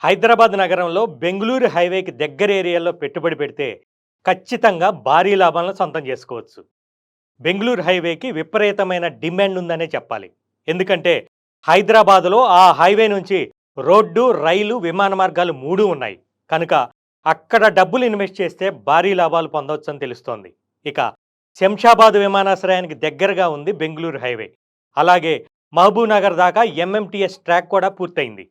హైదరాబాద్ నగరంలో బెంగుళూరు హైవేకి దగ్గర ఏరియాలో పెట్టుబడి పెడితే ఖచ్చితంగా భారీ లాభాలను సొంతం చేసుకోవచ్చు. బెంగుళూరు హైవేకి విపరీతమైన డిమాండ్ ఉందనే చెప్పాలి. ఎందుకంటే హైదరాబాదులో ఆ హైవే నుంచి రోడ్డు, రైలు, విమాన మార్గాలు మూడు ఉన్నాయి. కనుక అక్కడ డబ్బులు ఇన్వెస్ట్ చేస్తే భారీ లాభాలు పొందవచ్చని తెలుస్తోంది. ఇక శంషాబాద్ విమానాశ్రయానికి దగ్గరగా ఉంది బెంగుళూరు హైవే. అలాగే మహబూబ్ నగర్ దాకా ఎంఎంటీఎస్ ట్రాక్ కూడా పూర్తయింది.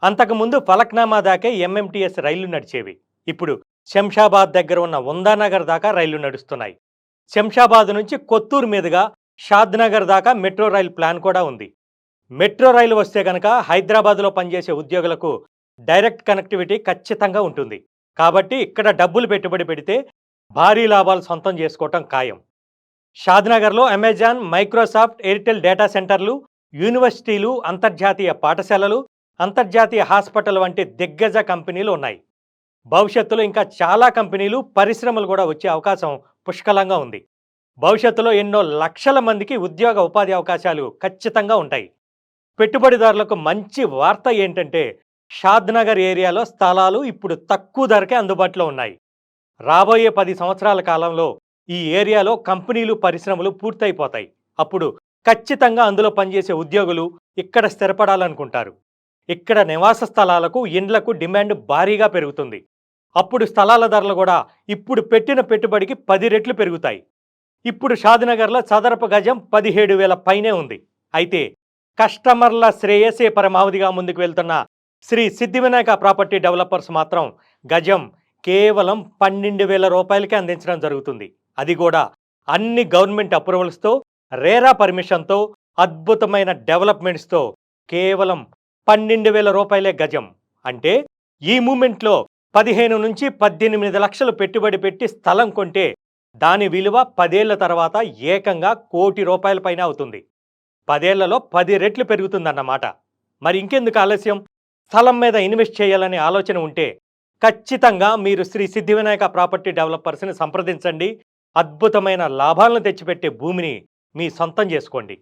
అంతకుముందు ఫలక్నామా దాకే ఎంఎంటీఎస్ రైళ్లు నడిచేవి. ఇప్పుడు శంషాబాద్ దగ్గర ఉన్న ఉందానగర్ దాకా రైళ్లు నడుస్తున్నాయి. శంషాబాద్ నుంచి కొత్తూరు మీదుగా షాద్నగర్ దాకా మెట్రో రైలు ప్లాన్ కూడా ఉంది. మెట్రో రైలు వస్తే కనుక హైదరాబాద్లో పనిచేసే ఉద్యోగులకు డైరెక్ట్ కనెక్టివిటీ ఖచ్చితంగా ఉంటుంది. కాబట్టి ఇక్కడ డబ్బులు పెట్టుబడి పెడితే భారీ లాభాలు సొంతం చేసుకోవటం ఖాయం. షాద్నగర్లో అమెజాన్, మైక్రోసాఫ్ట్, ఎయిర్టెల్ డేటా సెంటర్లు, యూనివర్సిటీలు, అంతర్జాతీయ పాఠశాలలు, అంతర్జాతీయ హాస్పిటల్ వంటి దిగ్గజ కంపెనీలు ఉన్నాయి. భవిష్యత్తులో ఇంకా చాలా కంపెనీలు, పరిశ్రమలు కూడా వచ్చే అవకాశం పుష్కలంగా ఉంది. భవిష్యత్తులో ఎన్నో లక్షల మందికి ఉద్యోగ ఉపాధి అవకాశాలు ఖచ్చితంగా ఉంటాయి. పెట్టుబడిదారులకు మంచి వార్త ఏంటంటే షాద్నగర్ ఏరియాలో స్థలాలు ఇప్పుడు తక్కువ ధరకే అందుబాటులో ఉన్నాయి. రాబోయే 10 సంవత్సరాల కాలంలో ఈ ఏరియాలో కంపెనీలు, పరిశ్రమలు పూర్తయిపోతాయి. అప్పుడు ఖచ్చితంగా అందులో పనిచేసే ఉద్యోగులు ఇక్కడ స్థిరపడాలనుకుంటారు. ఇక్కడ నివాస స్థలాలకు, ఇండ్లకు డిమాండ్ భారీగా పెరుగుతుంది. అప్పుడు స్థలాల ధరలు కూడా ఇప్పుడు పెట్టిన పెట్టుబడికి 10 రెట్లు పెరుగుతాయి. ఇప్పుడు షాద్నగర్లో చదరపు గజం 17,000 పైనే ఉంది. అయితే కస్టమర్ల శ్రేయసే పరమావధిగా ముందుకు వెళ్తున్న శ్రీ సిద్ధివినాయక ప్రాపర్టీ డెవలపర్స్ మాత్రం గజం కేవలం 12,000 రూపాయలకే అందించడం జరుగుతుంది. అది కూడా అన్ని గవర్నమెంట్ అప్రూవల్స్తో, రేరా పర్మిషన్తో, అద్భుతమైన డెవలప్మెంట్స్తో కేవలం 12,000 రూపాయలే గజం. అంటే ఈ మూమెంట్లో 15 నుంచి 18 లక్షలు పెట్టుబడి పెట్టి స్థలం కొంటే దాని విలువ 10 ఏళ్ల తర్వాత ఏకంగా ₹1,00,00,000 పైన అవుతుంది. 10 ఏళ్లలో 10 రెట్లు పెరుగుతుందన్నమాట. మరి ఇంకెందుకు ఆలస్యం? స్థలం మీద ఇన్వెస్ట్ చేయాలనే ఆలోచన ఉంటే ఖచ్చితంగా మీరు శ్రీ సిద్ధివినాయక ప్రాపర్టీ డెవలపర్స్ని సంప్రదించండి. అద్భుతమైన లాభాలను తెచ్చిపెట్టే భూమిని మీ సొంతం చేసుకోండి.